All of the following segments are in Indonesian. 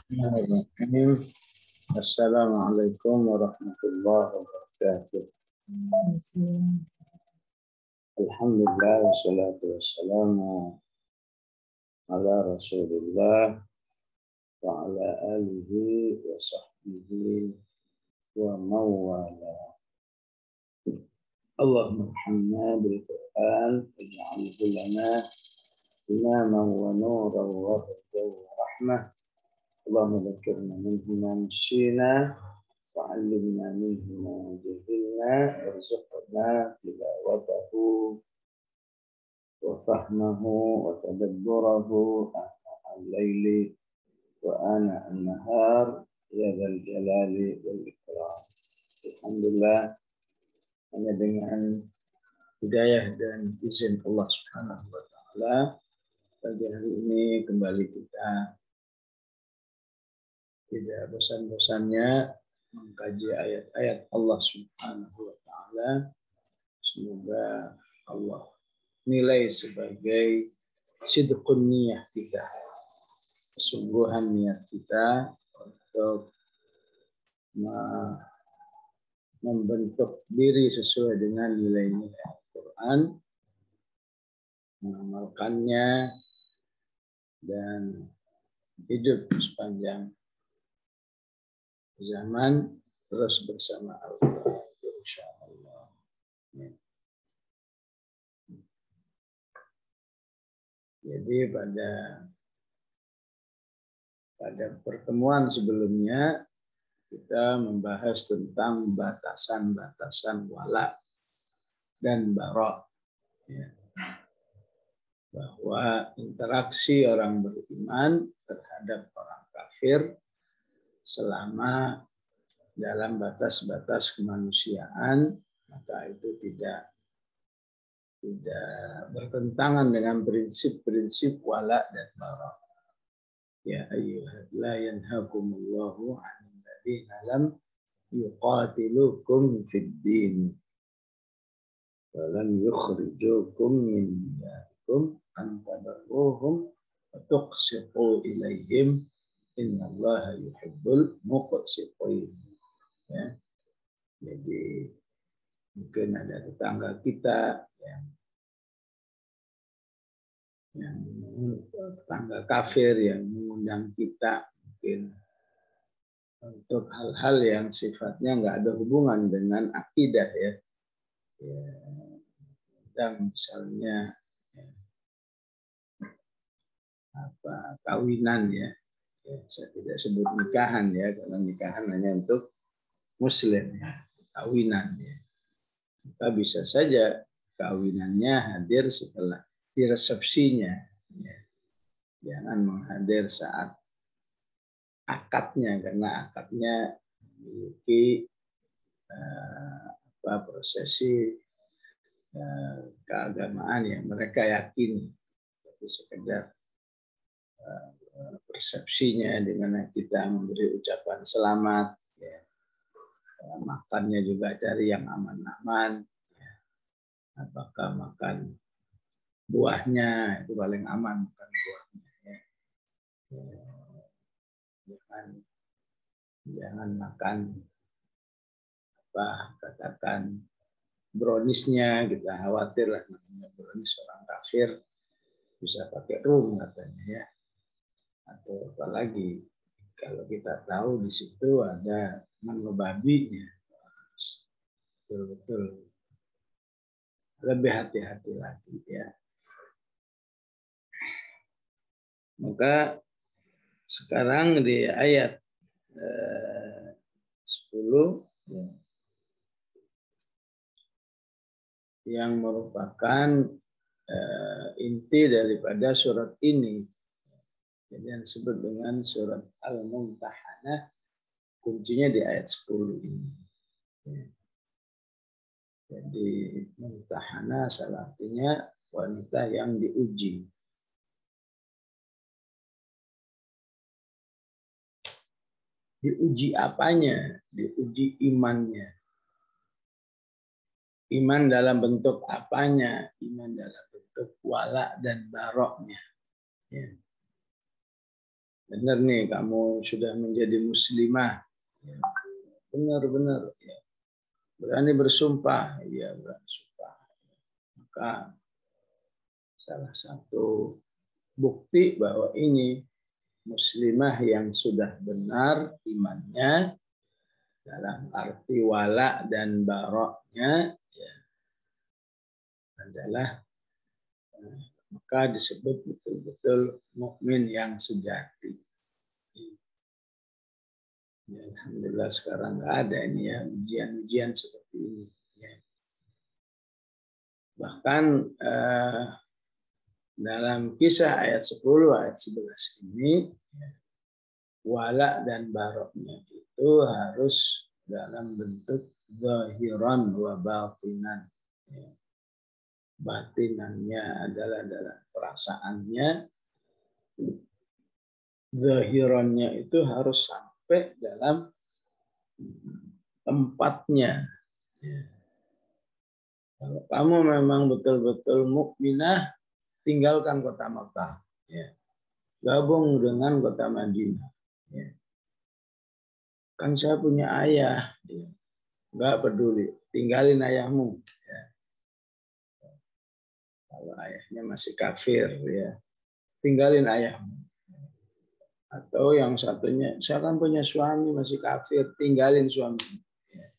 Bismillahirrahmanirrahim. Assalamualaikum warahmatullahi wabarakatuh. Alhamdulillah wassalatu wassalamu ala Rasulillah wa ala alihi wa sahbihi wa mawala. Allahumma arhamna bil Qur'an waj'alhu lana imaman wa nuran wa hudan wa rahmah. Allahumma dzakirna minhu ma nasyina wa'allimna minhu ma jahilna warzuqna tilawatahu wa fahmahu wa tadabburahu ana al-laili wa ana an-nahar ya dzal jalali wal ikram. Alhamdulillah, hanya dengan hidayah dan izin Allah Subhanahu wa taala pagi hari ini kembali kita tidak bosan-bosannya mengkaji ayat-ayat Allah Subhanahu wa taala. Semoga Allah nilai sebagai sidqun niyah kita, kesungguhan niat kita untuk membentuk diri sesuai dengan nilai-nilai Al-Quran, mengamalkannya, dan hidup sepanjang zaman terus bersama Allah, insyaallah. Jadi pada pertemuan sebelumnya kita membahas tentang batasan-batasan wala dan bara, ya. Bahwa interaksi orang beriman terhadap orang kafir selama dalam batas-batas kemanusiaan, maka itu tidak bertentangan dengan prinsip-prinsip wala dan bara. Ya ayyuhal la yanhakumullahu 'anil ladzina lam yuqatilukum fid din wa lam yukhrijukum min diyarikum an tabarruhum wa tuqsitu ilaihim innallaha yuhibbul muqsitin. Ya. Jadi mungkin ada tetangga kita yang tetangga kafir yang mengundang kita mungkin untuk hal-hal yang sifatnya nggak ada hubungan dengan akidah, ya. Dan misalnya kawinan, ya. Saya tidak sebut nikahan, ya, karena nikahan hanya untuk muslim, ya. Kawinan, ya. Maka bisa saja kawinannya hadir setelah di resepsinya, ya. Jangan menghadir saat akadnya, karena akadnya memiliki prosesi keagamaan yang mereka yakini, tapi sekedar persepsinya di mana kita memberi ucapan selamat, ya. Makannya juga cari yang aman-aman, ya. Apakah makan buahnya itu paling aman, bukan buahnya, ya. Jangan makan katakan browniesnya, kita khawatir lah namanya brownies orang kafir bisa pakai rum katanya, ya. Atau apalagi kalau kita tahu di situ ada mangga babinya, betul-betul lebih hati-hati lagi, ya. Maka sekarang di ayat 10, ya, yang merupakan inti daripada surat ini, jadi yang disebut dengan surat Al-Mumtahanah, kuncinya di ayat 10 ini. Ya. Jadi Mumtahanah salah artinya wanita yang diuji. Diuji apanya? Diuji imannya. Iman dalam bentuk apanya? Iman dalam bentuk wala dan baroknya. Ya. benar nih kamu sudah menjadi muslimah. Ya, benar-benar. Ya. Berani bersumpah. Ya, berani sumpah. Maka salah satu bukti bahwa ini muslimah yang sudah benar imannya dalam arti wala dan baroknya ya, adalah maka disebut betul-betul mukmin yang sejati. Ya, alhamdulillah sekarang nggak ada ini ya ujian-ujian seperti ini. Ya. Bahkan dalam kisah ayat 10 ayat 11 ini ya, wala dan baroknya itu harus dalam bentuk zahiran wa batinan. Ya. Batinannya adalah dalam perasaannya, zahirannya itu harus sampai dalam tempatnya. Ya. Kalau kamu memang betul-betul mukminah, tinggalkan kota Makkah. Ya. Gabung dengan kota Madinah. Ya. Kan saya punya ayah. Ya. Nggak peduli. Tinggalin ayahmu. Ya. Kalau ayahnya masih kafir, ya tinggalin ayahmu. Atau yang satunya, saya kan punya suami masih kafir, tinggalin suami. Ya.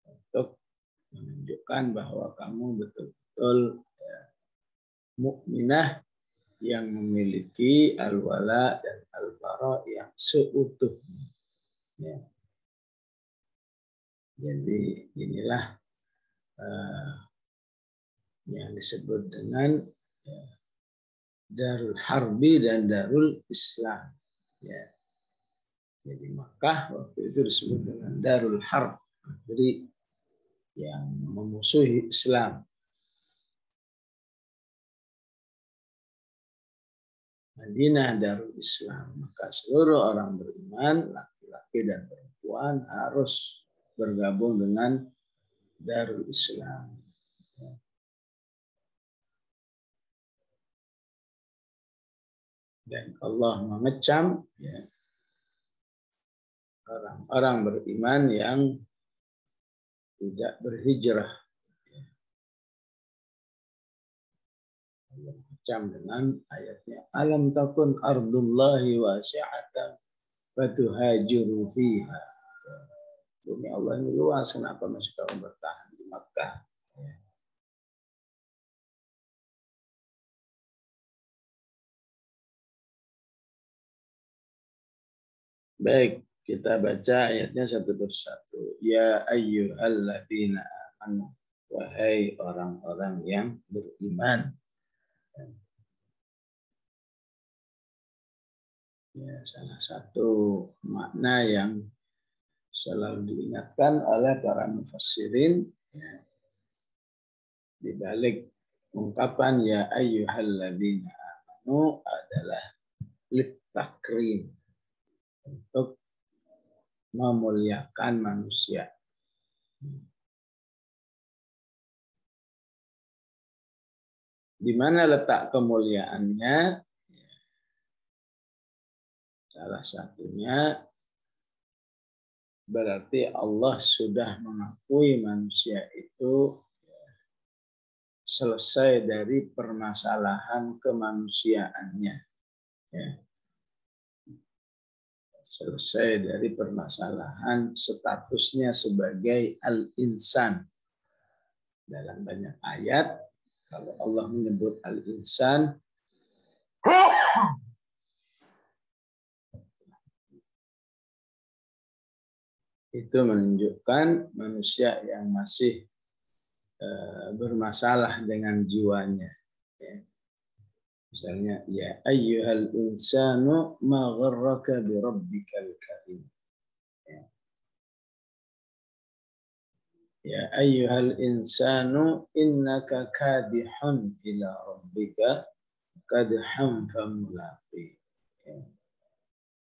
Untuk menunjukkan bahwa kamu betul-betul ya, mukminah yang memiliki al-wala dan al-bara yang seutuhnya. Ya. Jadi inilah yang disebut dengan ya, Darul Harbi dan Darul Islam. Ya. Jadi Makkah waktu itu disebut dengan Darul Harb, jadi yang memusuhi Islam. Madinah Darul Islam. Maka seluruh orang beriman, laki-laki dan perempuan harus bergabung dengan Darul Islam. Dan Allah mengecam ya, orang-orang beriman yang tidak berhijrah. Allah mengecam dengan ayatnya, alam takun ardullahi wasi'atan fatuhajiru fiha. Bumi Allah ini luas, kenapa masih kamu bertahan di Makkah? Baik, kita baca ayatnya satu persatu. Ya ayyuhalladzina amanu, wahai orang-orang yang beriman. Ya, salah satu makna yang selalu diingatkan oleh para mufassirin ya, di balik ungkapan ya ayyuhalladzina amanu adalah litakrim, untuk memuliakan manusia. Di mana letak kemuliaannya? Salah satunya berarti Allah sudah mengakui manusia itu selesai dari permasalahan kemanusiaannya. Ya. Selesai dari permasalahan statusnya sebagai al-insan. Dalam banyak ayat, kalau Allah menyebut al-insan, itu menunjukkan manusia yang masih bermasalah dengan jiwanya. Ya. Misalnya, ya ayyuhal insanu ma gharraka bi rabbikal karim. Ya ayyuhal insanu innaka kadihun ila rabbika kadihun famulaqi. Ya.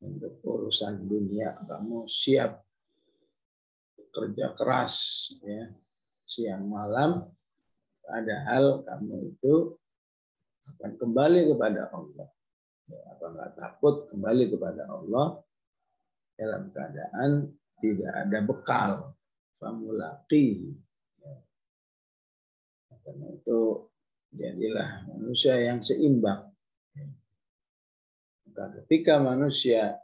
Untuk urusan dunia kamu siap kerja keras ya, siang malam, padahal kamu itu akan kembali kepada Allah. Ya, apa nggak takut kembali kepada Allah dalam keadaan tidak ada bekal, famulaqi. Ya. Karena itu jadilah manusia yang seimbang. Maka ketika manusia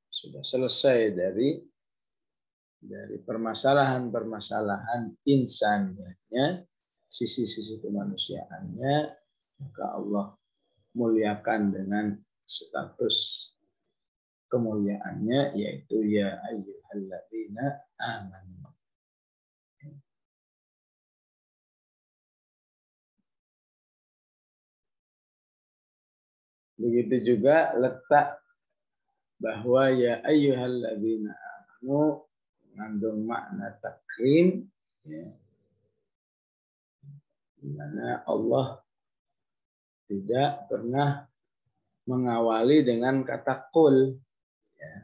sudah selesai dari permasalahan-permasalahan insannya, sisi-sisi kemanusiaannya, maka Allah muliakan dengan status kemuliaannya, yaitu ya ayyuhalladzina amanu. Begitu juga letak bahwa ya ayyuhalladzina amanu mengandung makna takrim, ya, di mana Allah tidak pernah mengawali dengan kata qul, ya.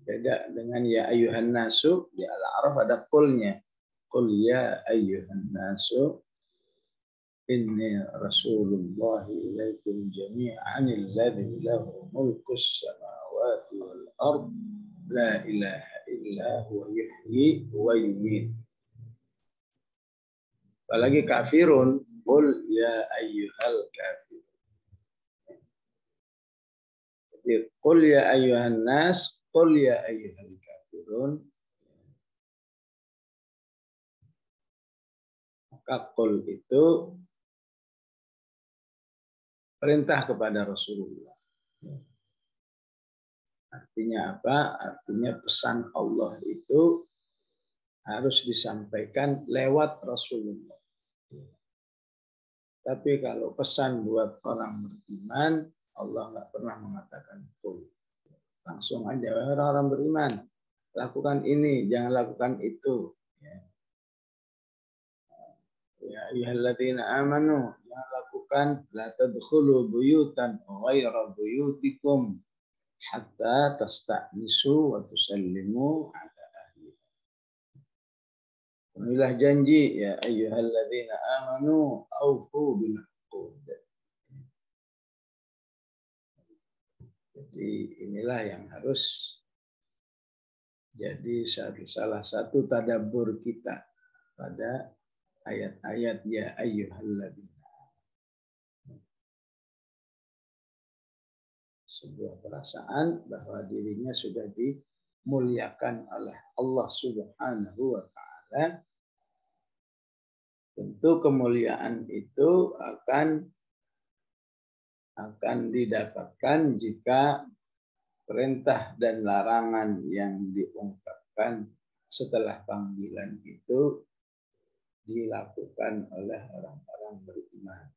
Beda dengan ya ayyuhan nasu, di Al-A'raf ada qulnya. Qul ya ayyuhan nasu inni rasulullah ilaikum jami'an alladzi lahu mulkus samawati wal ard la ilaha illa huwa yuhyi wa yumiit. Apalagi kafirun, qul ya ayyuhal kafirun. Jadi qul ya ayyuhan nas, qul ya ayyuhal kafirun. Maka qul itu perintah kepada Rasulullah. Artinya apa? Artinya pesan Allah itu harus disampaikan lewat Rasulullah. Tapi kalau pesan buat orang beriman, Allah nggak pernah mengatakan itu. Langsung aja orang-orang beriman, lakukan ini, jangan lakukan itu. Ya ayyuhalladzina amanu, jangan lakukan la tadkhulu buyutan ghayra buyutikum hatta tasta'nisu wa tusallimu ala ahliha. Inilah janji ya ayyuhalladzina amanu aufu bil uqud. Jadi inilah yang harus jadi salah satu tadabbur kita pada ayat-ayat ya ayyuhalladzina. Sebuah perasaan bahwa dirinya sudah dimuliakan oleh Allah Subhanahu wa taala. Tentu kemuliaan itu akan didapatkan jika perintah dan larangan yang diungkapkan setelah panggilan itu dilakukan oleh orang-orang beriman.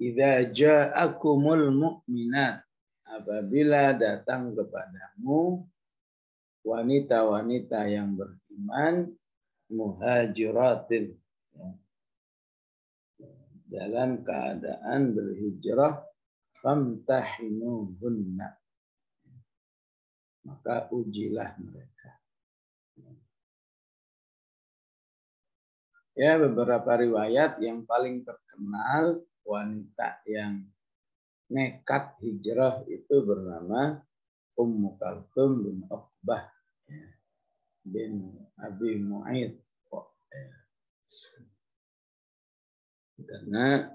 Idza ja'akumul mu'minat, apabila datang kepadamu wanita-wanita yang beriman, muhajiratin, dalam keadaan berhijrah, famtahinuhunna, maka ujilah mereka. Ya, beberapa riwayat yang paling terkenal wanita yang nekat hijrah itu bernama Ummu Kalthum bin Uqbah bin Abi Mu'aid. Karena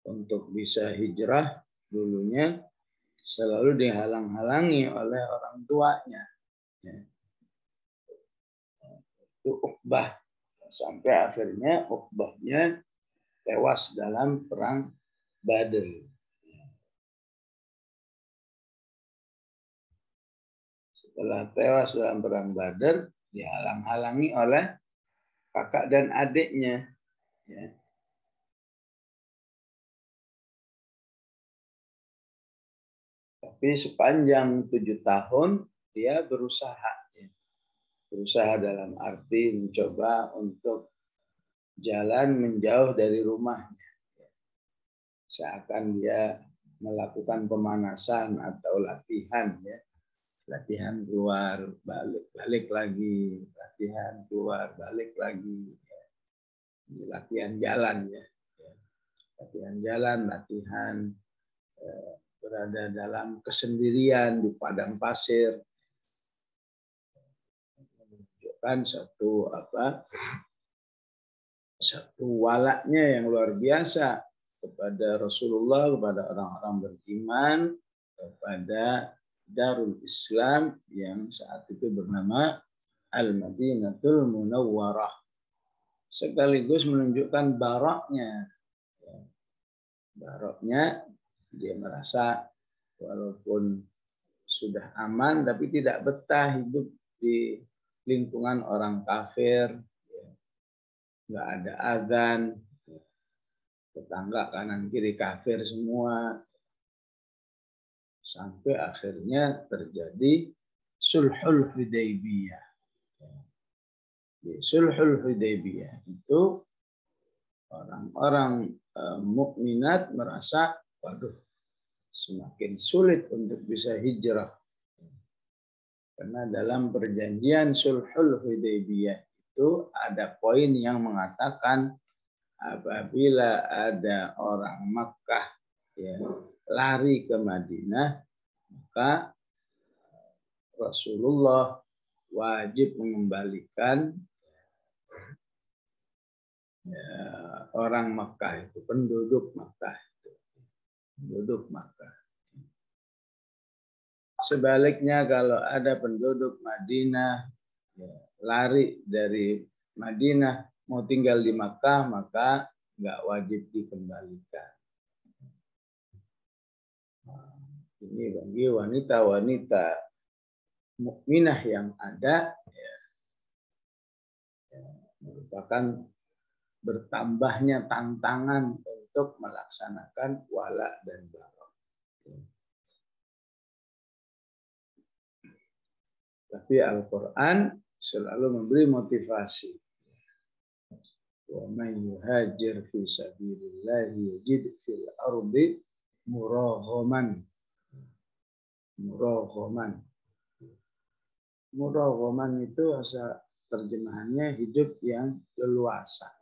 untuk bisa hijrah dulunya selalu dihalang-halangi oleh orang tuanya. Itu Uqbah. Sampai akhirnya Uqbahnya tewas dalam perang Badr. Setelah tewas dalam perang Badr, dihalang-halangi oleh kakak dan adiknya. Ya. Tapi sepanjang 7 tahun dia berusaha. Berusaha dalam arti mencoba untuk jalan menjauh dari rumahnya. Seakan dia melakukan pemanasan atau latihan, ya. Latihan keluar, balik lagi, latihan keluar, balik lagi. Ya. Latihan jalan, ya. latihan jalan, latihan berada dalam kesendirian di padang pasir, menunjukkan satu walaknya yang luar biasa kepada Rasulullah, kepada orang-orang beriman, kepada Darul Islam yang saat itu bernama Al-Madinatul Munawwarah. Sekaligus menunjukkan baroknya. Baroknya, dia merasa walaupun sudah aman tapi tidak betah hidup di lingkungan orang kafir, nggak ada azan, tetangga kanan kiri kafir semua, sampai akhirnya terjadi Sulhul Hudaybiyah. Di Sulhul Hudaybiyah itu orang-orang mukminat merasa, waduh, semakin sulit untuk bisa hijrah. Karena dalam perjanjian Sulhul Hudaybiyah itu ada poin yang mengatakan apabila ada orang Makkah lari ke Madinah, maka Rasulullah wajib mengembalikan orang Makkah itu, penduduk Makkah. Sebaliknya kalau ada penduduk Madinah lari dari Madinah mau tinggal di Makkah, maka nggak wajib dikembalikan. Ini bagi wanita-wanita mukminah yang ada merupakan bertambahnya tantangan untuk melaksanakan wala dan bara. Tapi Al-Quran selalu memberi motivasi. Wa man yuhajir fi sabilillah yajid fil ardi muraghaman. Muraghaman itu asal terjemahannya hidup yang leluasa.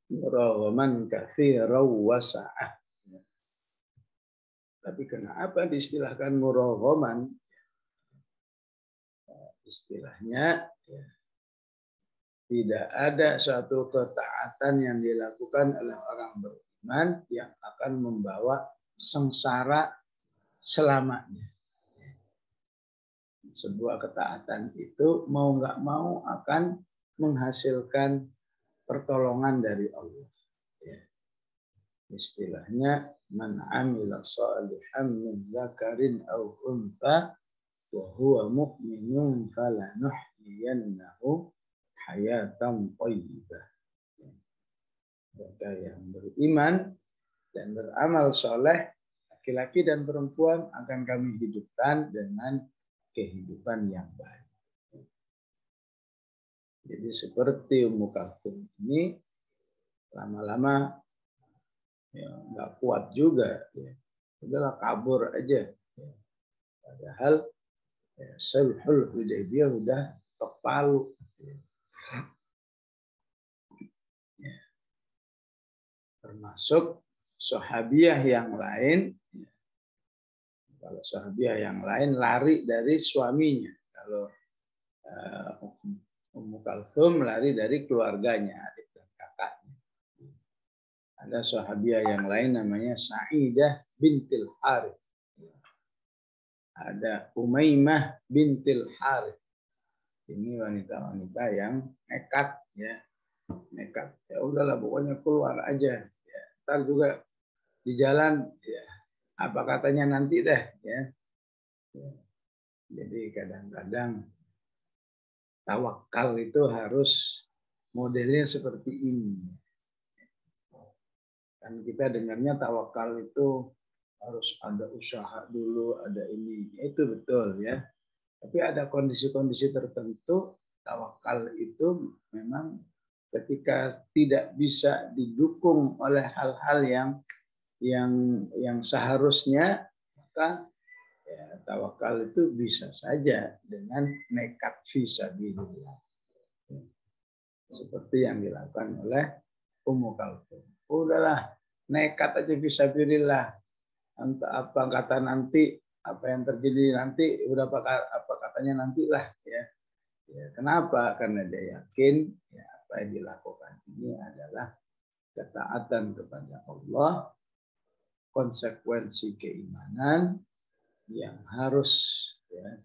Muraghaman katsiran wasa'ah. Tapi kenapa diistilahkan muraghaman? Istilahnya tidak ada suatu ketaatan yang dilakukan oleh orang beriman yang akan membawa sengsara selamanya. Sebuah ketaatan itu mau nggak mau akan menghasilkan pertolongan dari Allah. Istilahnya man amila shalihan min dzakarin aw untha wa huwa mu'minun falanuhyiyannahu hayatan thayyibah. Mereka yang beriman dan beramal soleh, laki-laki dan perempuan, akan kami hidupkan dengan kehidupan yang baik. Jadi seperti Ummu Kalthum ini lama-lama nggak kuat juga, udahlah kabur aja. Padahal Sulhul Hudaybiyah udah tok palu. Termasuk sahabiah yang lain. Kalau sahabiah yang lain lari dari suaminya. Kalau Ummu Kalthum lari dari keluarganya, adik dan kakaknya. Ada sahabiah yang lain namanya Sa'idah bintil Harith. Ada Umaymah bintil Harith. Ini wanita-wanita yang nekat, nekat. Ya udahlah, pokoknya keluar aja. Ya, ntar juga di jalan, apa katanya nanti deh, Jadi kadang-kadang tawakal itu harus modelnya seperti ini. Kan kita dengarnya tawakal itu harus ada usaha dulu, ada ini. Itu betul ya. Tapi ada kondisi-kondisi tertentu, tawakal itu memang ketika tidak bisa didukung oleh hal-hal yang seharusnya, maka tawakal itu bisa saja dengan nekat fisabilillah. Seperti yang dilakukan oleh Ummu Kalthum. Udahlah, nekat aja fisabilillah. Entah apa kata nanti, apa yang terjadi nanti, udah apa katanya nantilah ya. Ya, kenapa? Karena dia yakin ya, apa yang dilakukan ini adalah ketaatan kepada Allah, konsekuensi keimanan yang harus ya,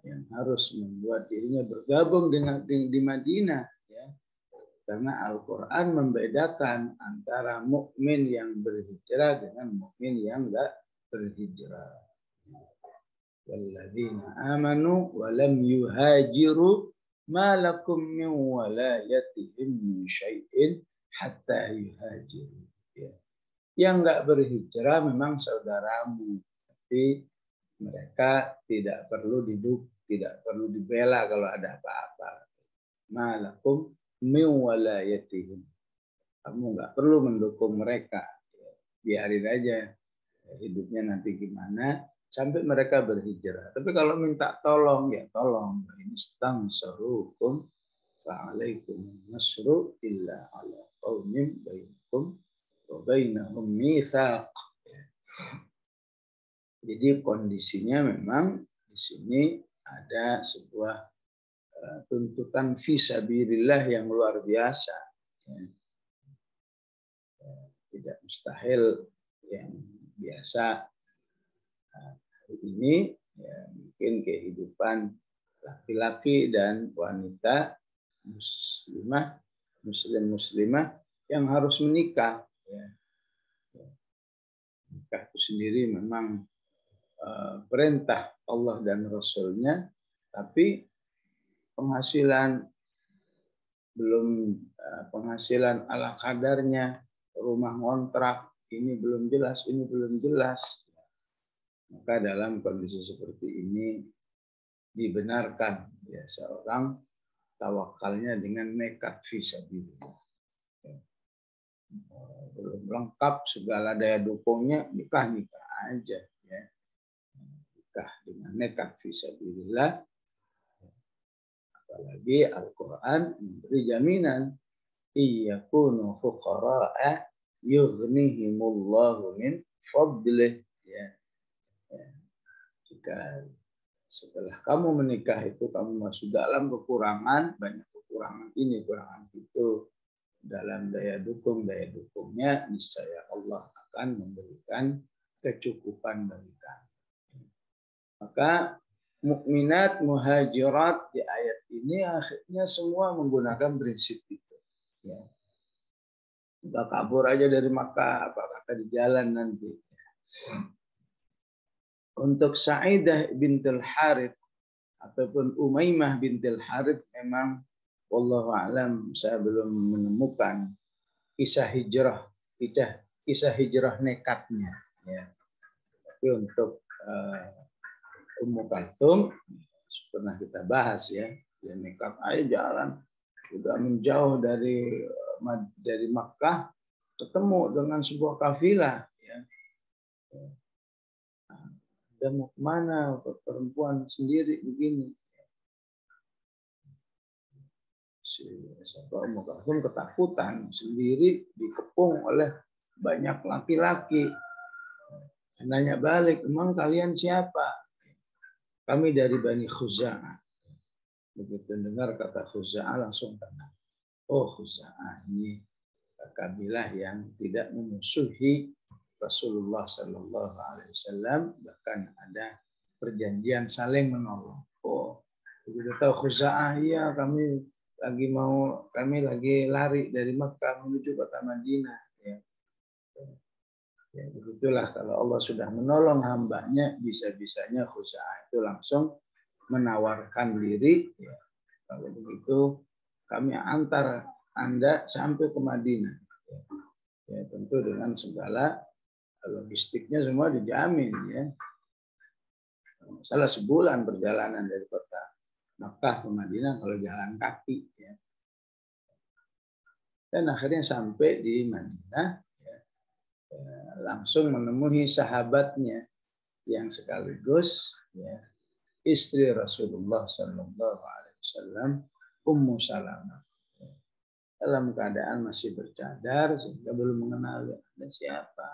yang harus membuat dirinya bergabung dengan di Madinah ya. Karena Al-Quran membedakan antara mukmin yang berhijrah dengan mukmin yang enggak berhijrah. Walladzina amanu wa lam yuhajiru ma lakum min walayatihim min syai'in hatta yuhajiru. Ya. Yang enggak berhijrah memang saudaramu, tapi mereka tidak perlu tidak perlu dibela kalau ada apa-apa. Ma lakum min walayatihim. Kamu enggak perlu mendukung mereka. Biarin aja hidupnya nanti gimana sampai mereka berhijrah. Tapi kalau minta tolong, ya tolong. Ini istansarukum fa'alaikum nasru illa ala qaumin bainakum wa bainahum mitsaq. Jadi kondisinya memang di sini ada sebuah tuntutan fisabilillah yang luar biasa. Tidak mustahil yang biasa hari ini ya, mungkin kehidupan laki-laki dan wanita muslimah yang harus menikah ya. Nikah itu sendiri memang perintah Allah dan Rasulnya, tapi penghasilan belum penghasilan ala kadarnya, rumah ngontrak ini belum jelas, ini belum jelas. Maka dalam kondisi seperti ini dibenarkan ya seorang tawakalnya dengan nekat fisabilillah. Belum lengkap segala daya dukungnya, nikah aja ya. Nikah dengan nekat fisabilillah. Apalagi Al-Quran memberi jaminan iyakunu fuqara'a yughnihimullahu min fadlih ya. Jika setelah kamu menikah itu kamu masuk dalam kekurangan, banyak kekurangan ini, kekurangan itu, dalam daya dukungnya, niscaya Allah akan memberikan kecukupan bagi kamu. Maka mukminat, muhajirat di ayat ini akhirnya semua menggunakan prinsip itu. Ya. Udah kabur aja dari Makkah, apa kata di jalan nanti. Untuk Sa'idah bintul Harith ataupun Umaymah bintul Harith memang wallahu a'lam saya belum menemukan kisah hijrah nekatnya ya. Tapi untuk Ummu Kalthum pernah kita bahas ya, dia nekat aja jalan sudah menjauh dari Makkah ketemu dengan sebuah kafilah ya. Dan mau kemana perempuan sendiri begini? Si Ummu Kalthum ketakutan sendiri dikepung oleh banyak laki-laki. Nanya balik, emang kalian siapa? Kami dari Bani Khuza'ah. Begitu dengar kata Khuza'ah langsung tenang. Oh Khuza'ah ini kabilah yang tidak memusuhi Rasulullah Sallallahu Alaihi Wasallam, bahkan ada perjanjian saling menolong. Oh, begitu tahu Khuza'ah, iya kami lagi lari dari Makkah menuju kota Madinah. Ya, begitulah kalau Allah sudah menolong hambanya, bisa-bisanya Khuza'ah itu langsung menawarkan diri. Ya, kalau begitu kami antar Anda sampai ke Madinah. Ya, tentu dengan segala logistiknya semua dijamin ya. Salah sebulan perjalanan dari kota Makkah ke Madinah kalau jalan kaki ya. Dan akhirnya sampai di Madinah ya, langsung menemui sahabatnya yang sekaligus ya, istri Rasulullah Sallallahu Alaihi Wasallam, Ummu Salamah. dalam keadaan masih bercadar sehingga belum mengenal ada siapa,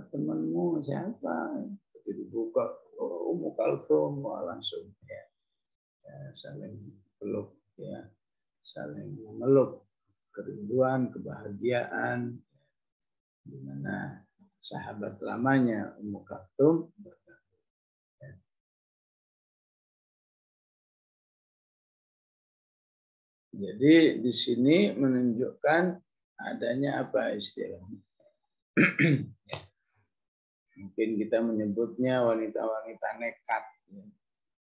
temanmu siapa, begitu dibuka, oh Ummu Kalsum, langsung ya, saling peluk, ya, saling memeluk kerinduan, kebahagiaan, di mana sahabat lamanya Ummu Kalsum. Jadi di sini menunjukkan adanya apa istilahnya? Mungkin kita menyebutnya wanita-wanita nekat.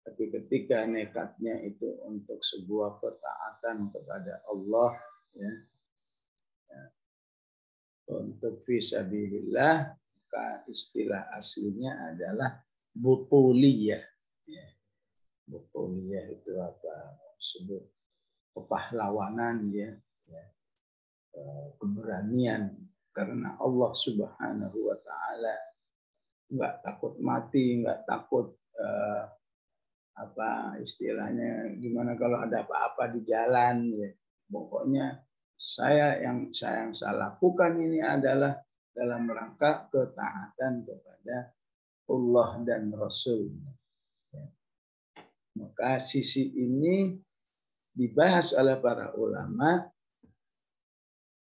Tapi ketika nekatnya itu untuk sebuah ketaatan kepada Allah, ya, untuk fisabilillah, maka istilah aslinya adalah butuliyah. Ya. Butuliyah itu apa? Sebut kepahlawanan, ya, keberanian karena Allah Subhanahu wa taala, nggak takut mati, nggak takut apa istilahnya, gimana kalau ada apa-apa di jalan, ya. Pokoknya yang saya lakukan ini adalah dalam rangka ketaatan kepada Allah dan Rasul. Ya. Maka sisi ini dibahas oleh para ulama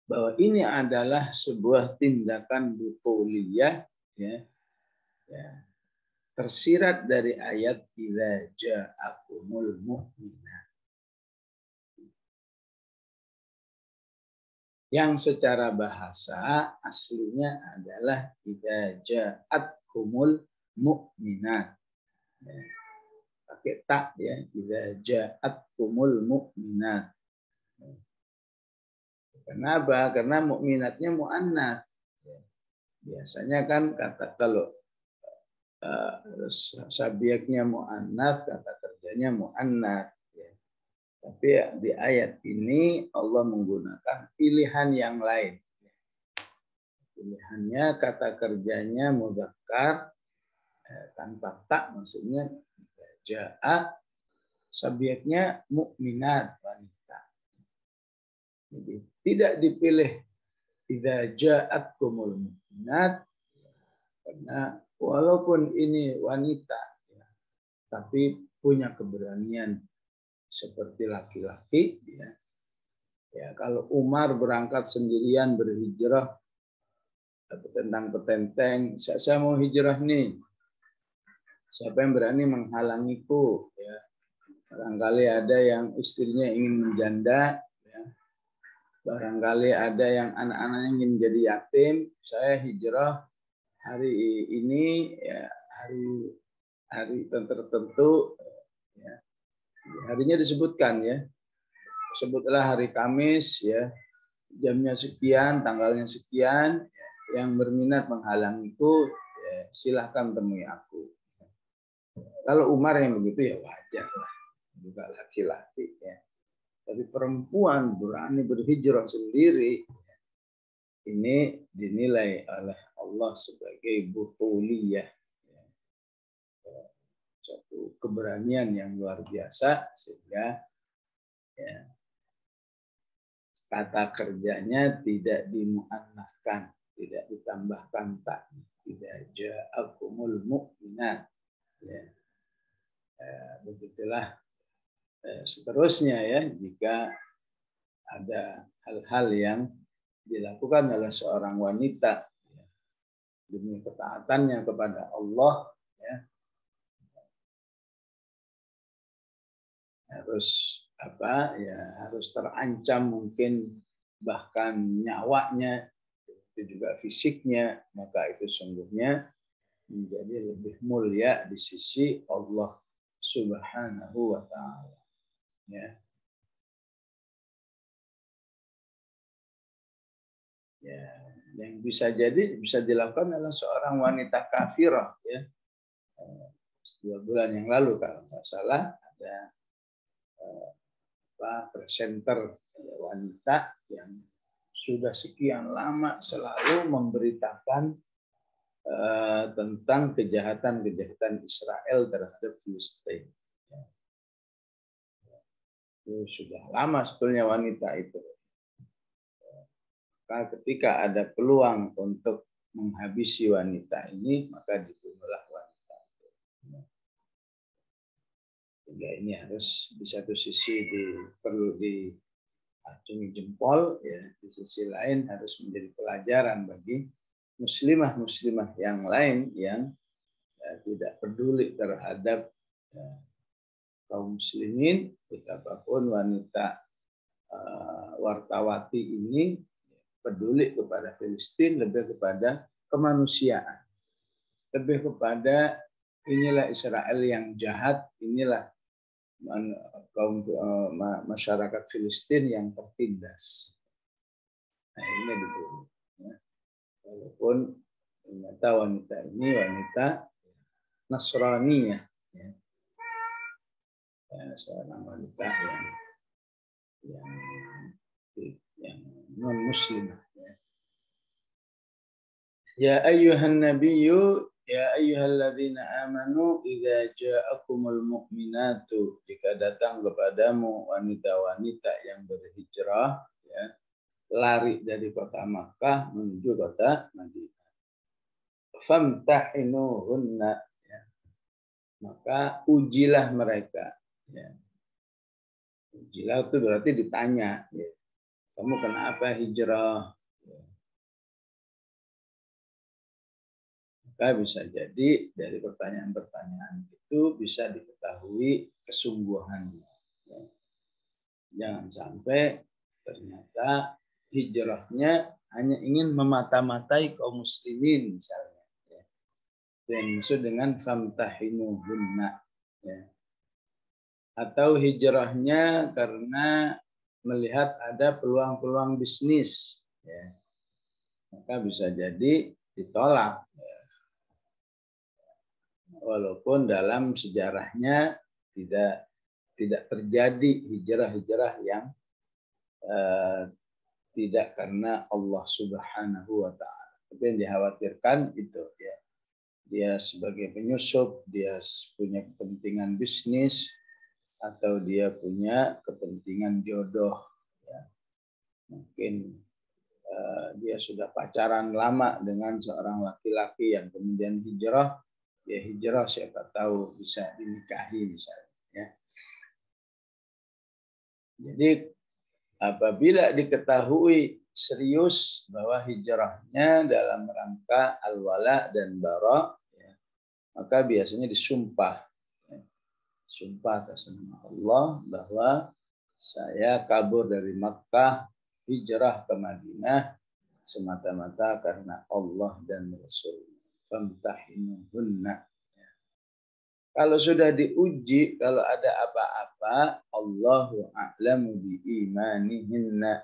bahwa ini adalah sebuah tindakan butuliyah, ya, ya, tersirat dari ayat idza ja'akumul mu'minat, yang secara bahasa aslinya adalah idza ja'atkumul mu'minat, ya, pakai tak, ya, idza ja'atkumul mu'minat. Kenapa? Karena mukminatnya muannats. Biasanya kan kata kalau subjeknya muannats, kata kerjanya muannats. Tapi di ayat ini Allah menggunakan pilihan yang lain. Pilihannya kata kerjanya mudzakkar tanpa tak, maksudnya ja'a, subjeknya mukminat, wanita. Jadi tidak dipilih idza ja'atkumul mu'minat karena walaupun ini wanita, ya, tapi punya keberanian seperti laki-laki, ya. Ya, kalau Umar berangkat sendirian berhijrah tentang petenteng, saya mau hijrah nih, siapa yang berani menghalangiku, ya. Barangkali ada yang istrinya ingin menjanda, barangkali ada yang anak-anaknya ingin jadi yatim, saya hijrah hari ini, ya, hari tertentu, ya. Harinya disebutkan, ya, sebutlah hari Kamis, ya, jamnya sekian, tanggalnya sekian, ya, yang berminat menghalangiku, ya, silahkan temui aku. Kalau Umar yang begitu ya wajar lah, juga laki-laki, ya. Tapi perempuan berani berhijrah sendiri, ini dinilai oleh Allah sebagai butuliyah, satu keberanian yang luar biasa, sehingga, ya, kata kerjanya tidak dimuannaskan, tidak ditambahkan tak, tidak ja'akumul mu'minat, ya. Begitulah seterusnya, ya, jika ada hal-hal yang dilakukan oleh seorang wanita, ya, demi ketaatannya kepada Allah, ya, harus apa, ya, harus terancam mungkin bahkan nyawanya, itu juga fisiknya, maka itu sungguhnya menjadi lebih mulia di sisi Allah Subhanahu wa taala, ya. Ya, yang bisa dilakukan oleh seorang wanita kafirah, ya. 2 bulan yang lalu kalau nggak salah ada presenter wanita yang sudah sekian lama selalu memberitakan tentang kejahatan-kejahatan Israel terhadap Filistin. Itu sudah lama sebetulnya wanita itu. Maka ketika ada peluang untuk menghabisi wanita ini, maka dibunuhlah wanita itu. Sehingga ini harus di satu sisi perlu diacungi jempol, ya, di sisi lain harus menjadi pelajaran bagi muslimah-muslimah yang lain yang tidak peduli terhadap kaum muslimin, betapapun wanita wartawati ini peduli kepada Filistin, lebih kepada kemanusiaan, lebih kepada inilah Israel yang jahat, inilah kaum masyarakat Filistin yang tertindas. Nah, ini dulu. Ya. Walaupun ternyata wanita ini wanita Nasraniyah, ya. Seorang wanita yang non muslim. Ya ayyuhan nabiyyu ya ayyuhalladzina amanu idza ja'akumul mu'minatu, jika datang kepadamu wanita-wanita yang berhijrah, ya, lari dari kota Makkah menuju kota Madinah. Famtahinuhunna, ya. Maka ujilah mereka, ya. Ujilah itu berarti ditanya, ya. Kamu kenapa hijrah? Maka bisa jadi dari pertanyaan-pertanyaan itu bisa diketahui kesungguhannya. Jangan sampai ternyata hijrahnya hanya ingin memata-matai kaum muslimin misalnya. Yang maksud dengan famtahinuhunna. Atau hijrahnya karena melihat ada peluang-peluang bisnis. Maka bisa jadi ditolak. Walaupun dalam sejarahnya tidak terjadi hijrah-hijrah yang tidak karena Allah Subhanahu wa taala. Tapi yang dikhawatirkan itu, ya. Dia sebagai penyusup, dia punya kepentingan bisnis, atau dia punya kepentingan jodoh, ya. Mungkin dia sudah pacaran lama dengan seorang laki-laki yang kemudian hijrah. Ya hijrah siapa tahu bisa dinikahi misalnya. Ya. Jadi apabila diketahui serius bahwa hijrahnya dalam rangka al-wala dan bara, ya, maka biasanya disumpah. Ya. Sumpah atas nama Allah bahwa saya kabur dari Makkah, hijrah ke Madinah semata-mata karena Allah dan Rasul. Famtahinuhunna. Kalau sudah diuji, kalau ada apa-apa, Allahu a'lamu bi imanihinna.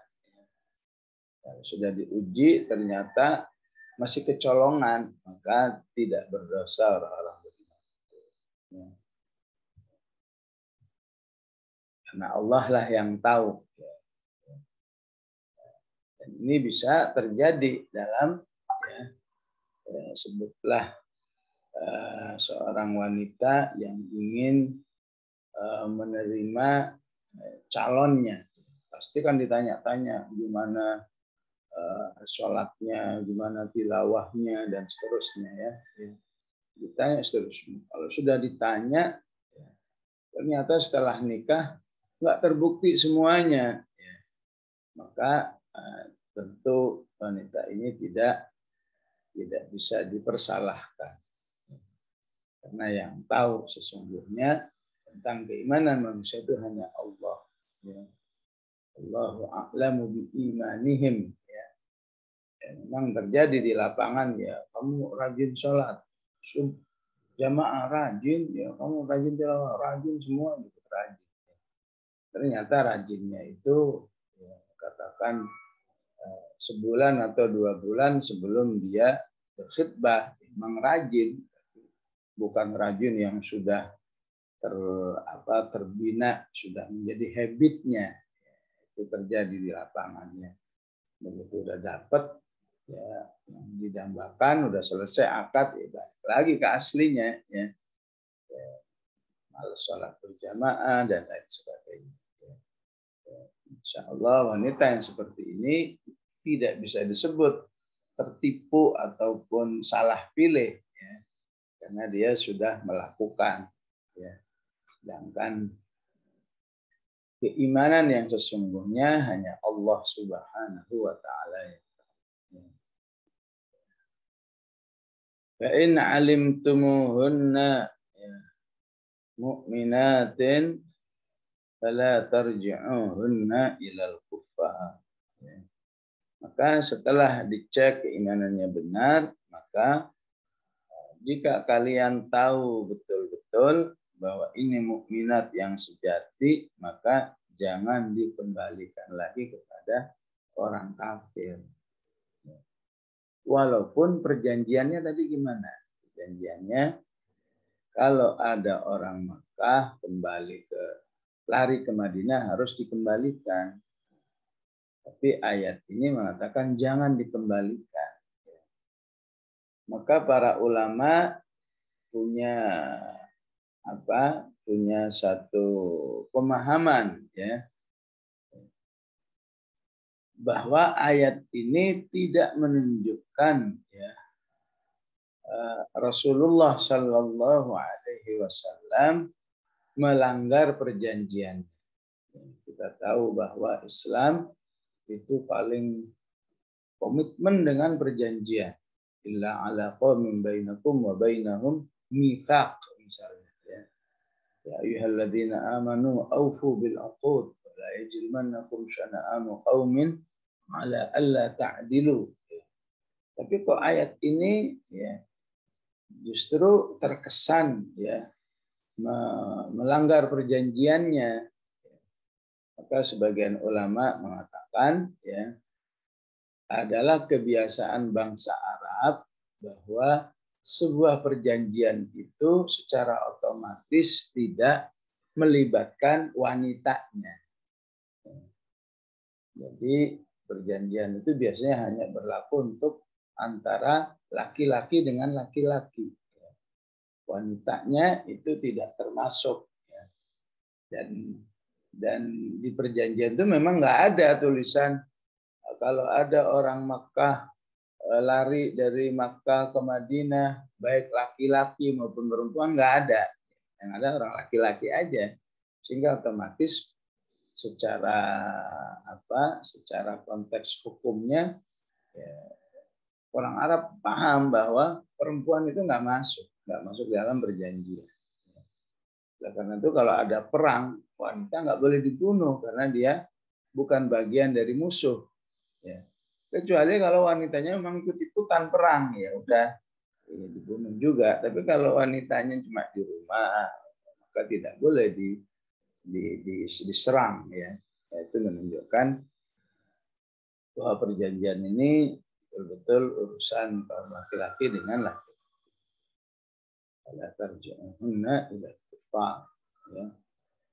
Kalau sudah diuji ternyata masih kecolongan, maka tidak berdosa orang-orang beriman. Karena Allah lah yang tahu. Dan ini bisa terjadi dalam, ya, sebutlah seorang wanita yang ingin menerima calonnya, pasti kan ditanya-tanya gimana sholatnya, gimana tilawahnya dan seterusnya, ya. Ditanya seterusnya. Kalau sudah ditanya, ternyata setelah nikah nggak terbukti semuanya, ya. Maka tentu wanita ini tidak bisa dipersalahkan. Karena yang tahu sesungguhnya tentang keimanan manusia itu hanya Allah. Ya. Allahu a'lamu bi imanihim. Ya. Memang terjadi di lapangan, ya, kamu rajin sholat, jamaah rajin, ya, kamu rajin tilawah, rajin semua gitu, rajin. Ternyata rajinnya itu, ya, katakan sebulan atau 2 bulan sebelum dia berkhutbah, memang rajin. Bukan rajin yang sudah terbina, sudah menjadi habitnya. Itu terjadi di lapangannya. Begitu udah dapat, ya, yang didambakan, udah selesai akad, ya, balik lagi ke aslinya, ya. Malas sholat berjamaah dan lain sebagainya. Insya Allah wanita yang seperti ini tidak bisa disebut tertipu ataupun salah pilih, ya, karena dia sudah melakukan. Ya. Sedangkan keimanan yang sesungguhnya hanya Allah Subhanahu wa Ta'ala. Fa in alimtumuhunna mu'minatin fala tarji'uhunna ilal kuffar. Maka setelah dicek keimanannya benar, maka jika kalian tahu betul-betul bahwa ini mukminat yang sejati, maka jangan dikembalikan lagi kepada orang kafir. Walaupun perjanjiannya tadi gimana? Perjanjiannya kalau ada orang Makkah lari ke Madinah harus dikembalikan. Tapi ayat ini mengatakan jangan dikembalikan. Maka para ulama punya satu pemahaman, ya, bahwa ayat ini tidak menunjukkan, ya, Rasulullah Shallallahu Alaihi Wasallam melanggar perjanjian. Kita tahu bahwa Islam itu paling komitmen dengan perjanjian. Illa ala qaumin bainakum wa bainahum mitsaq, misalnya, ya. Ya ayyuhalladzina amanu aufu bil uqud wa la yajrimannakum syana'anu qaumin ala alla ta'dilu. Tapi kok ayat ini, ya, justru terkesan, ya, melanggar perjanjiannya. Maka sebagian ulama mengatakan, ya, adalah kebiasaan bangsa Arab bahwa sebuah perjanjian itu secara otomatis tidak melibatkan wanitanya. Jadi perjanjian itu biasanya hanya berlaku untuk antara laki-laki dengan laki-laki. Wanitanya itu tidak termasuk. Dan di perjanjian itu memang nggak ada tulisan kalau ada orang Makkah lari dari Makkah ke Madinah, baik laki-laki maupun perempuan, nggak ada. Yang ada orang laki-laki aja. Sehingga otomatis secara konteks hukumnya, ya, orang Arab paham bahwa perempuan itu nggak masuk dalam perjanjian. Karena itu kalau ada perang, wanita nggak boleh dibunuh karena dia bukan bagian dari musuh. Ya. Kecuali kalau wanitanya memang ikut-ikutan perang, ya udah, ya, dibunuh juga. Tapi kalau wanitanya cuma di rumah, maka tidak boleh diserang, ya. Itu menunjukkan bahwa perjanjian ini betul-betul urusan laki-laki dengan laki-laki. Ya.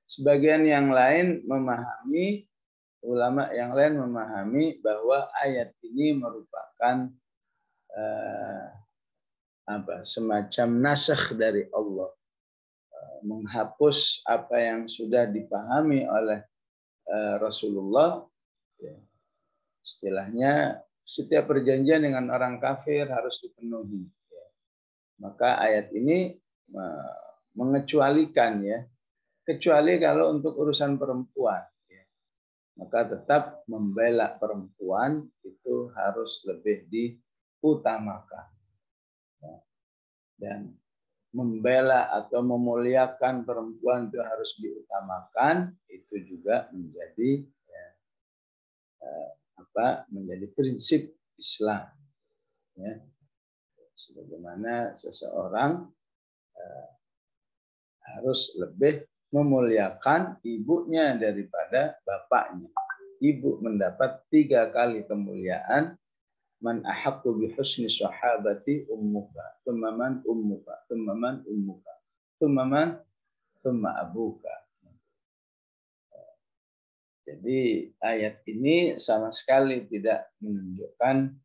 Sebagian yang lain ulama yang lain memahami bahwa ayat ini merupakan semacam nasakh dari Allah, menghapus apa yang sudah dipahami oleh Rasulullah. Ya. Istilahnya setiap perjanjian dengan orang kafir harus dipenuhi. Ya. Maka ayat ini mengecualikan, ya, kecuali kalau untuk urusan perempuan. Maka tetap membela perempuan itu harus lebih diutamakan. Dan membela atau memuliakan perempuan itu harus diutamakan, itu juga menjadi, ya, menjadi prinsip Islam. Ya. Sebagaimana seseorang harus lebih memuliakan ibunya daripada bapaknya. Ibu mendapat 3 kali kemuliaan. Man ahaqqu bi husni sahabati ummuka, thumma man ummuka, thumma man ummuka, thumma man, thumma abuka. Jadi ayat ini sama sekali tidak menunjukkan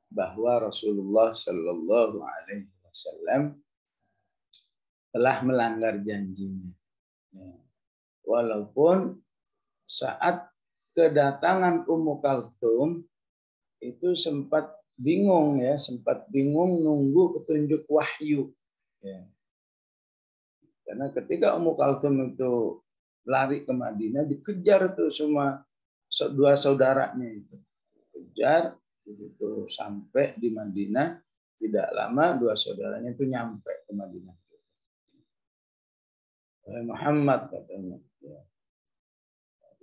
bahwa Rasulullah Shallallahu Alaihi Wasallam telah melanggar janjinya. Walaupun saat kedatangan Ummu Kalthum itu sempat bingung ya, sempat bingung nunggu petunjuk wahyu. Ya. Karena ketika Ummu Kalthum itu lari ke Madinah, dikejar tuh semua dua saudaranya itu. Kejar, begitu sampai di Madinah, tidak lama dua saudaranya itu nyampe ke Madinah. Muhammad katanya, ya,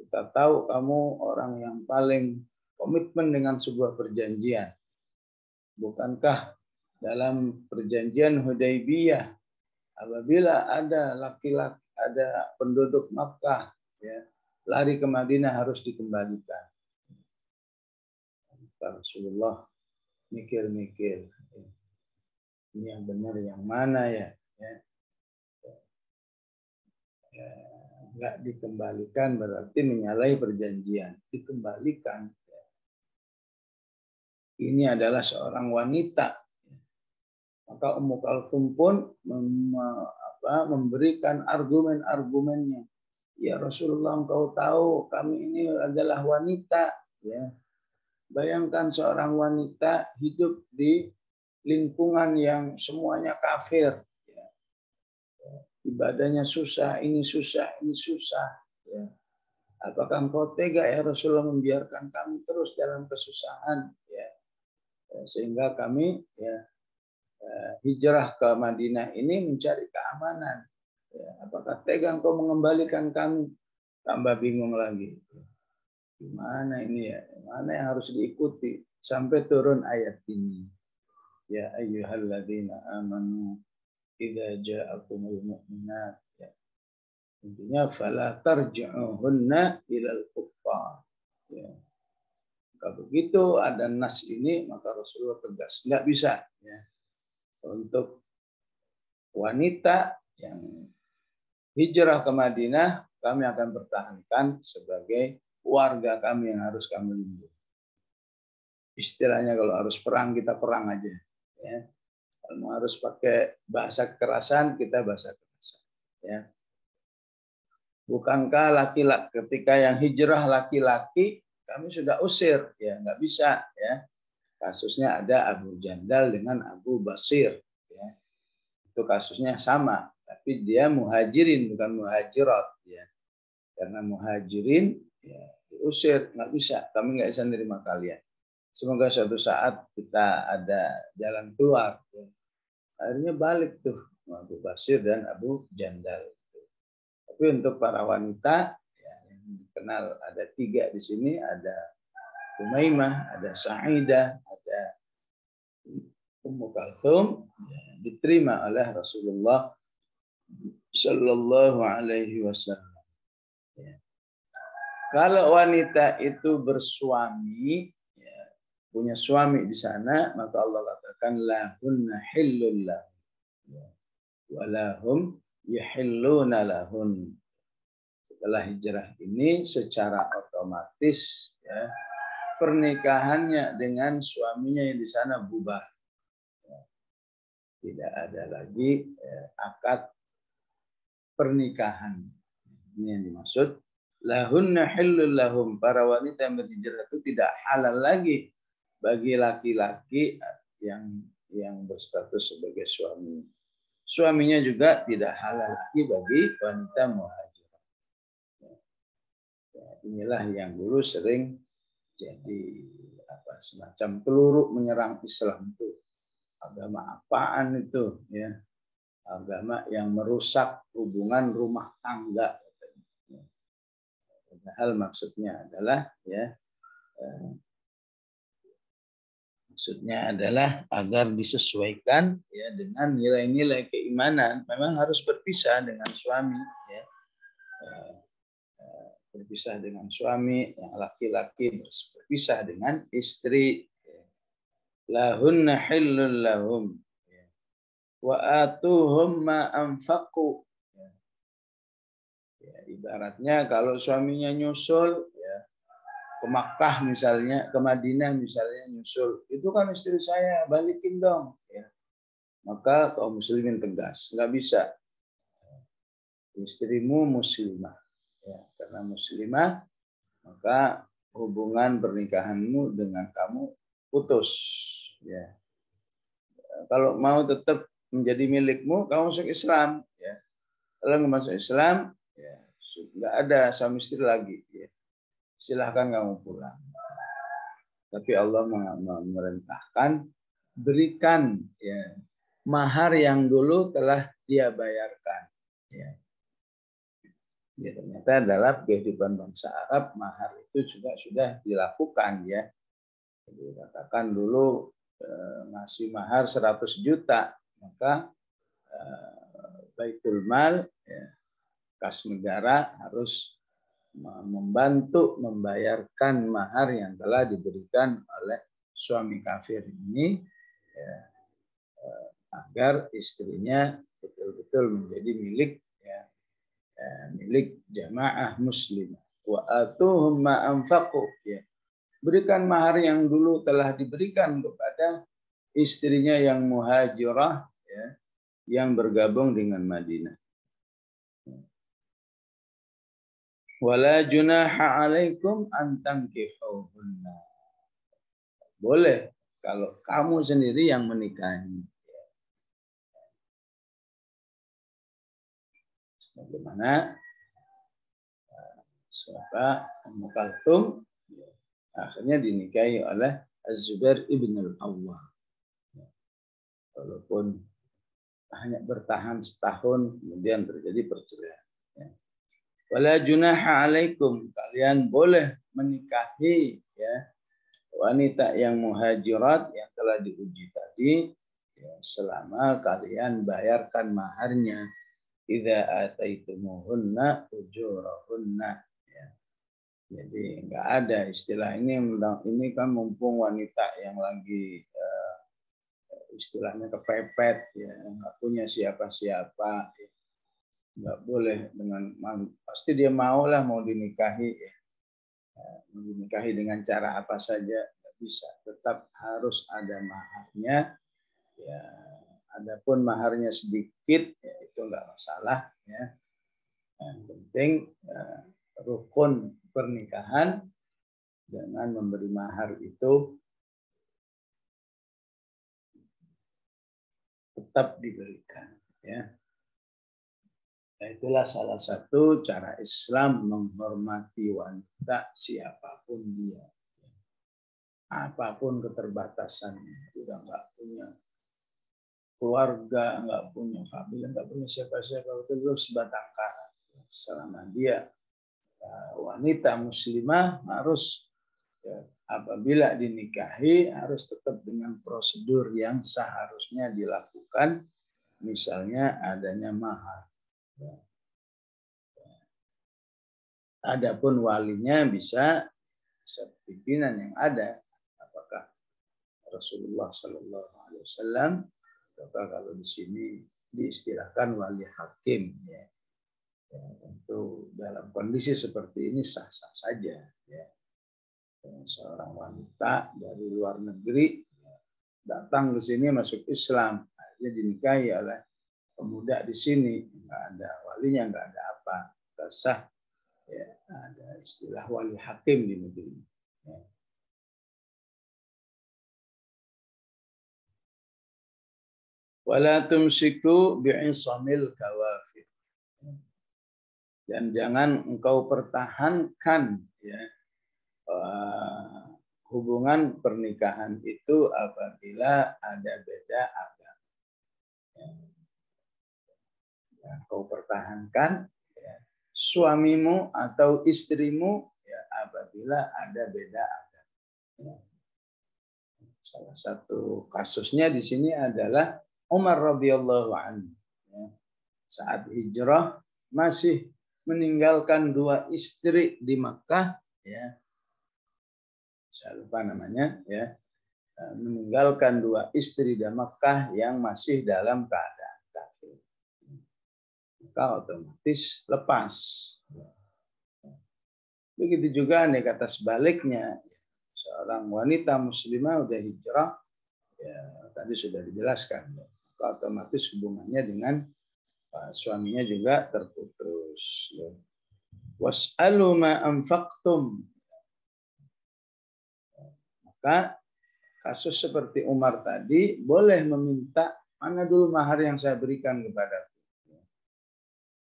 kita tahu kamu orang yang paling komitmen dengan sebuah perjanjian. Bukankah dalam perjanjian Hudaybiyah apabila ada laki-laki, ada penduduk Makkah ya, lari ke Madinah harus dikembalikan. Rasulullah mikir-mikir, ini yang benar yang mana ya? Nggak dikembalikan berarti menyalahi perjanjian. Dikembalikan. Ini adalah seorang wanita. Maka Ummu Kalthum pun memberikan argumen-argumennya. Ya Rasulullah, engkau tahu kami ini adalah wanita. Ya. Bayangkan seorang wanita hidup di lingkungan yang semuanya kafir. Ibadahnya susah, ini susah, ini susah. Ya. Apakah engkau tega ya Rasulullah membiarkan kami terus dalam kesusahan? Ya. Sehingga kami ya hijrah ke Madinah ini mencari keamanan. Ya. Apakah tega engkau mengembalikan kami? Tambah bingung lagi. Gimana ini ya? Mana yang harus diikuti? Sampai turun ayat ini. Ya ayyuhalladzina amanu idza ja'akumul mu'minat, ya. Intinya fala tarji'uhunna ilal kuffar. Ya. Kalau begitu ada nas ini maka Rasulullah tegas, nggak bisa ya. Untuk wanita yang hijrah ke Madinah kami akan pertahankan sebagai warga kami yang harus kami lindungi. Istilahnya kalau harus perang kita perang aja ya. Kalau harus pakai bahasa kekerasan, kita bahasa kekerasan. Ya. Bukankah laki-laki ketika yang hijrah laki-laki kami sudah usir, ya nggak bisa. Ya. Kasusnya ada Abu Jandal dengan Abu Basir. Ya. Itu kasusnya sama, tapi dia muhajirin bukan muhajirat. Ya. Karena muhajirin ya, diusir, nggak bisa. Kami nggak bisa menerima kalian. Semoga suatu saat kita ada jalan keluar. Akhirnya balik tuh Abu Basir dan Abu Jandal. Tapi untuk para wanita ya, yang dikenal ada 3 di sini, ada Umaymah, ada Sa'idah, ada Ummu Kalthum, ya, diterima oleh Rasulullah Shallallahu Alaihi Wasallam. Ya. Kalau wanita itu bersuami, ya, punya suami di sana, maka Allah katakan lahunna hillul lahum, walahum yahilluna lahun. Setelah hijrah ini secara otomatis ya, pernikahannya dengan suaminya yang di sana bubar. Ya. Tidak ada lagi akad pernikahan. Ini yang dimaksud lahunna hillul lahum. Para wanita yang berhijrah itu tidak halal lagi bagi laki-laki yang berstatus sebagai suami. Suaminya juga tidak halal lagi bagi wanita muhajirah. Ya, inilah yang dulu sering jadi semacam peluru menyerang Islam itu. Agama apaan itu? Ya, agama yang merusak hubungan rumah tangga. Padahal maksudnya adalah ya. Maksudnya adalah agar disesuaikan ya dengan nilai-nilai keimanan. Memang harus berpisah dengan suami, ya. Berpisah dengan suami, yang laki-laki berpisah dengan istri. Lahunna hillul lahum wa atuhum ma anfaqu. Ya, ibaratnya kalau suaminya nyusul ya, ke Makkah misalnya, ke Madinah misalnya nyusul, itu kan istri saya, balikin dong. Ya. Maka kaum muslimin tegas, nggak bisa. Istrimu muslimah, ya, karena muslimah, maka maka hubungan pernikahanmu dengan kamu putus. Ya. Kalau mau tetap menjadi milikmu, kamu masuk Islam. Ya. Kalau nggak masuk Islam, ya nggak ada suami istri lagi. Ya. Silahkan kamu pulang. Tapi Allah memerintahkan berikan ya mahar yang dulu telah dia bayarkan. Ya. Ya, ternyata dalam kehidupan bangsa Arab mahar itu juga sudah dilakukan ya. Jadi katakan dulu ngasih mahar 100 juta, maka Baitul Mal ya, kas negara harus membantu membayarkan mahar yang telah diberikan oleh suami kafir ini ya, agar istrinya betul-betul menjadi milik ya, milik jamaah muslimah. Wa atuhum ma anfaqu ya. Berikan mahar yang dulu telah diberikan kepada istrinya yang muhajirah ya, yang bergabung dengan Madinah. Wala junaha alaikum an tankihuhunna. Boleh kalau kamu sendiri yang menikahi. Sebagaimana sahabat Ummu Kalthum akhirnya dinikahi oleh Az-Zubair ibn al-Awwam. Walaupun hanya bertahan setahun, kemudian terjadi perceraian. Wala junaha alaikum, kalian boleh menikahi ya wanita yang muhajirat yang telah diuji tadi ya, selama kalian bayarkan maharnya. Idza ataitumuhunna ujurahunna ya. Jadi enggak ada istilah ini kan mumpung wanita yang lagi istilahnya kepepet ya, enggak punya siapa-siapa ya. Nggak boleh pasti dia mau dinikahi ya. Mau dinikahi dengan cara apa saja nggak bisa, tetap harus ada maharnya ya. Adapun maharnya sedikit ya itu nggak masalah ya. Yang penting rukun pernikahan dengan memberi mahar itu tetap diberikan ya. Itulah salah satu cara Islam menghormati wanita siapapun dia. Apapun keterbatasannya. Sudah nggak punya keluarga, nggak punya famili, nggak punya siapa-siapa. Itu terus sebatang kara. Selama dia wanita muslimah harus apabila dinikahi harus tetap dengan prosedur yang seharusnya dilakukan. Misalnya adanya mahar. Adapun walinya bisa pimpinan yang ada, apakah Rasulullah Sallallahu Alaihi Wasallam, atau kalau di sini diistilahkan wali hakim, ya. Ya, tentu dalam kondisi seperti ini sah-sah saja, ya. Seorang wanita dari luar negeri ya, datang ke sini masuk Islam, akhirnya dinikahi oleh pemuda di sini, nggak ada walinya, nggak ada apa, sah. Ya, ada istilah wali hakim di negeri. Ya. Wala tumsiku bi'isamil kawafir. Dan jangan engkau pertahankan ya, hubungan pernikahan itu apabila ada beda agama. Ya, engkau pertahankan ya, suamimu atau istrimu ya, apabila ada beda agama. Ya. Salah satu kasusnya di sini adalah Umar radhiyallahu anhu. Ya. Saat hijrah masih meninggalkan 2 istri di Makkah, ya. Saya lupa namanya, ya. Meninggalkan 2 istri di Makkah yang masih dalam keadaan kafir. Maka otomatis lepas. Begitu juga nih kata sebaliknya, seorang wanita muslimah udah hijrah, ya tadi sudah dijelaskan, ya. Maka otomatis hubungannya dengan suaminya juga terputus. Was'alu ma anfaqtum. Maka kasus seperti Umar tadi boleh meminta, mana dulu mahar yang saya berikan kepadaku.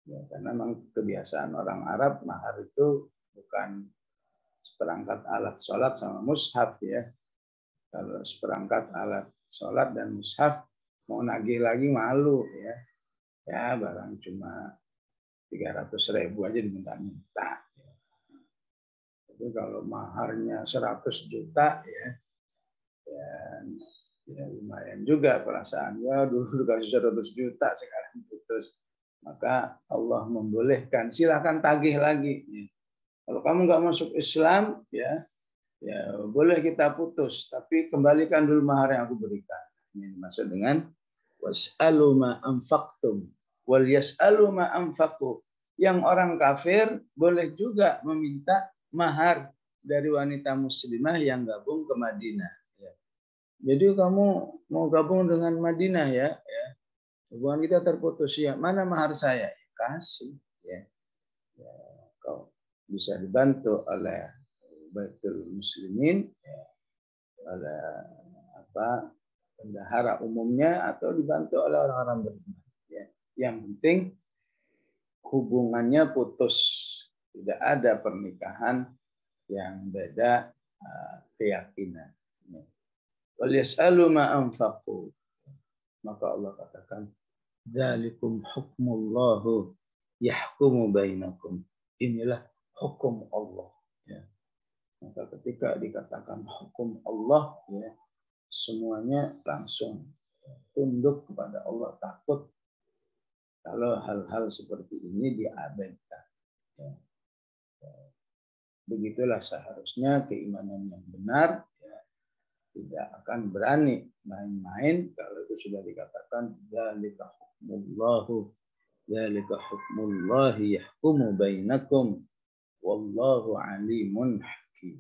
Ya, karena memang kebiasaan orang Arab mahar itu bukan seperangkat alat sholat sama mushaf ya. Kalau seperangkat alat sholat dan mushaf mau nagih lagi malu ya. Ya barang cuma 300.000 aja diminta-minta. Tapi kalau maharnya 100 juta ya lumayan juga perasaan. Ya dulu kasih 100 juta sekarang putus. Maka Allah membolehkan, silakan tagih lagi. Kalau kamu nggak masuk Islam, ya boleh kita putus, tapi kembalikan dulu mahar yang aku berikan. Ini dimaksud dengan was'alu ma anfaqtum wal yas'alu ma anfaqu. Yang orang kafir boleh juga meminta mahar dari wanita muslimah yang gabung ke Madinah. Jadi kamu mau gabung dengan Madinah ya. Hubungan kita terputus ya. Mana mahar saya? Kasih ya. Kau bisa dibantu oleh Baitul Muslimin, oleh bendahara umumnya atau dibantu oleh orang-orang beriman. Ya. Yang penting hubungannya putus, tidak ada pernikahan yang beda keyakinan. Wal yas'alu ma anfaqu. Maka Allah katakan dzalikum hukmullahu yahkumu bainakum. Inilah hukum Allah. Ya. Maka ketika dikatakan hukum Allah, ya, semuanya langsung tunduk kepada Allah, takut kalau hal-hal seperti ini diabaikan. Ya. Begitulah seharusnya keimanan yang benar. Ya. Tidak akan berani main-main kalau itu sudah dikatakan dzalika hukmullahu dzalika hukmullahi yahkumu bainakum wallahu alimun hakim.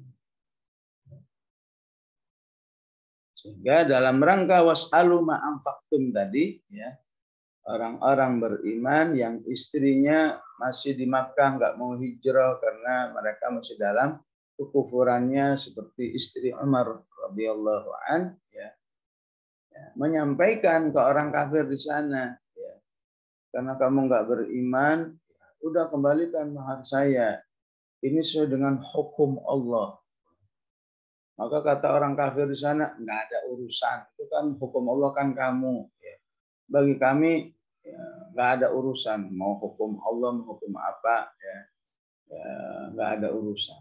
Sehingga dalam rangka was'alu ma anfaqtum tadi ya, orang-orang beriman yang istrinya masih di Makkah nggak mau hijrah karena mereka masih dalam kekufurannya seperti istri Umar radhiyallahu an ya, menyampaikan ke orang kafir di sana ya, karena kamu nggak beriman, udah kembalikan mahar saya, ini sesuai dengan hukum Allah. Maka kata orang kafir di sana, nggak ada urusan, itu kan hukum Allah kan kamu ya. Bagi kami nggak ada urusan, mau hukum Allah mau hukum apa ya, nggak ada urusan.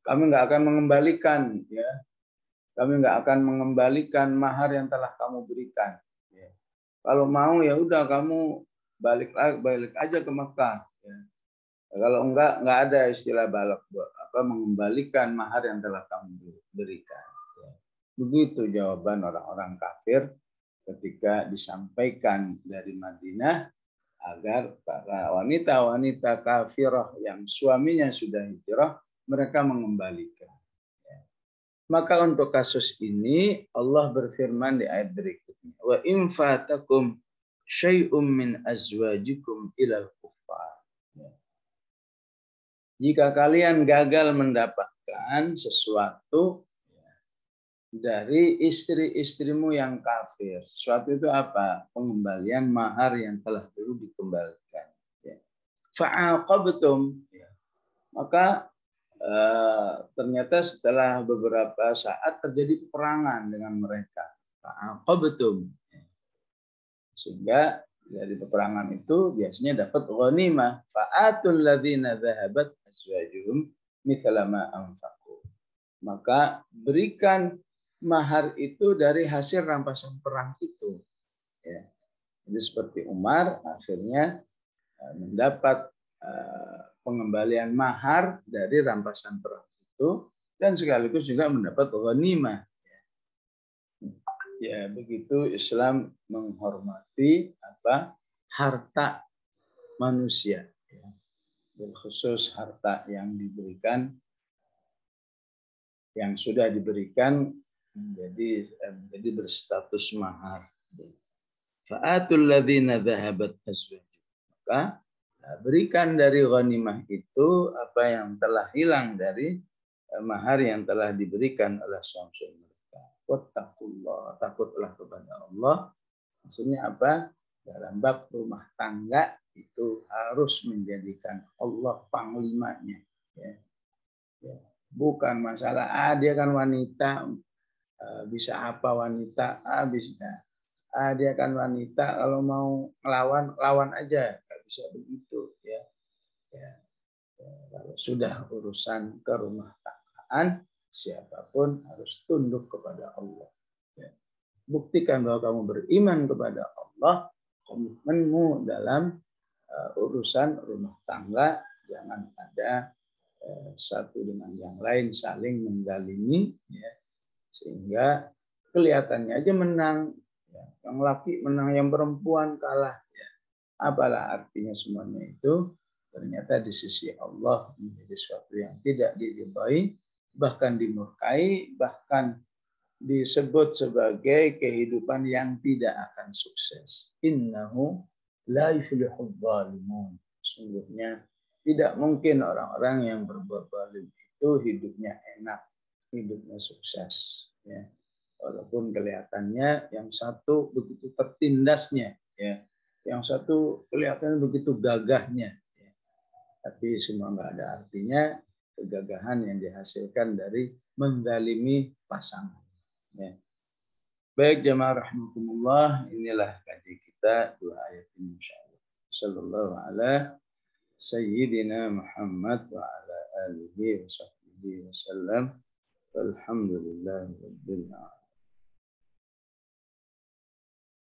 Kami nggak akan mengembalikan ya, kami nggak akan mengembalikan mahar yang telah kamu berikan. Ya. Kalau mau ya udah kamu balik aja ke Mekah. Ya. Kalau nggak ada istilah mengembalikan mahar yang telah kamu berikan. Ya. Begitu jawaban orang-orang kafir ketika disampaikan dari Madinah agar para wanita-wanita kafirah yang suaminya sudah hijrah mereka mengembalikan. Maka untuk kasus ini Allah berfirman di ayat berikutnya, wa in fatakum syai'um min azwajikum ilal kuffar. Jika kalian gagal mendapatkan sesuatu dari istri-istrimu yang kafir, sesuatu itu apa? Pengembalian mahar yang telah dulu dikembalikan. Fa'aqabtum, maka ternyata setelah beberapa saat terjadi peperangan dengan mereka. Fa'aqabtum. Sehingga dari peperangan itu biasanya dapat ghanimah. Fa'atul ladzina dzahabat azwajuhum mithla ma anfaqu. Maka berikan mahar itu dari hasil rampasan perang itu. Ya. Jadi seperti Umar akhirnya mendapat pengembalian mahar dari rampasan perang itu dan sekaligus juga mendapat ghanimah. Ya begitu Islam menghormati harta manusia, ya. Khusus harta yang diberikan, yang sudah diberikan menjadi berstatus mahar. Fa'atul ladzina dzahabat azwajuhum. Maka berikan dari ghanimah itu apa yang telah hilang dari mahar yang telah diberikan oleh suami mereka. Wattaqullah, takutlah kepada Allah. Maksudnya apa? Dalam bab rumah tangga itu harus menjadikan Allah panglimanya. Ya. Ya. Bukan masalah, dia kan wanita, bisa apa wanita, bisa. Dia kan wanita, kalau mau ngelawan, lawan aja. Nggak bisa begitu. Ya. Ya. Kalau sudah urusan ke rumah tanggaan, siapapun harus tunduk kepada Allah. Ya. Buktikan bahwa kamu beriman kepada Allah, komitmenmu dalam urusan rumah tangga, jangan ada satu dengan yang lain saling menzalimi, ya, sehingga kelihatannya aja menang, ya. Yang laki menang, yang perempuan kalah. Ya. Apalah artinya semuanya itu? Ternyata di sisi Allah menjadi sesuatu yang tidak diridhai, bahkan dimurkai, bahkan disebut sebagai kehidupan yang tidak akan sukses. Innahu la yuflihul zalimun. Sungguhnya tidak mungkin orang-orang yang berbuat zalim itu hidupnya enak, hidupnya sukses. Ya. Walaupun kelihatannya yang satu begitu tertindasnya, ya. Yang satu kelihatannya begitu gagahnya. Ya. Tapi semua nggak ada artinya kegagahan yang dihasilkan dari menzalimi pasangan. Ya. Baik jemaah rahmatullah, inilah kaji kita 2 ayat ini insyaallah. Sallallahu ala sayyidina Muhammad wa ala alihi wa sahbihi wasallam. Alhamdulillah rabbil alamin.